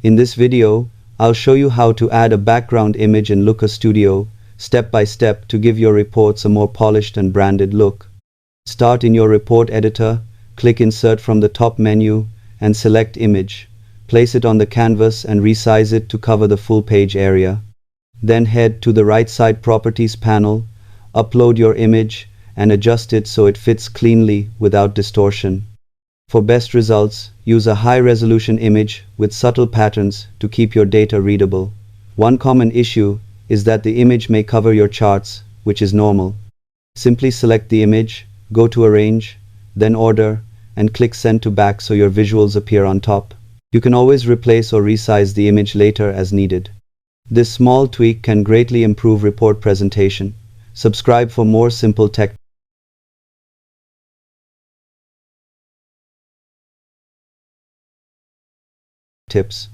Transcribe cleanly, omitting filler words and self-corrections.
In this video, I'll show you how to add a background image in Looker Studio, step by step, to give your reports a more polished and branded look. Start in your report editor, click Insert from the top menu, and select Image. Place it on the canvas and resize it to cover the full page area. Then head to the right side Properties panel, upload your image, and adjust it so it fits cleanly without distortion. For best results, use a high-resolution image with subtle patterns to keep your data readable. One common issue is that the image may cover your charts, which is normal. Simply select the image, go to Arrange, then Order, and click Send to Back so your visuals appear on top. You can always replace or resize the image later as needed. This small tweak can greatly improve report presentation. Subscribe for more simple tech tips.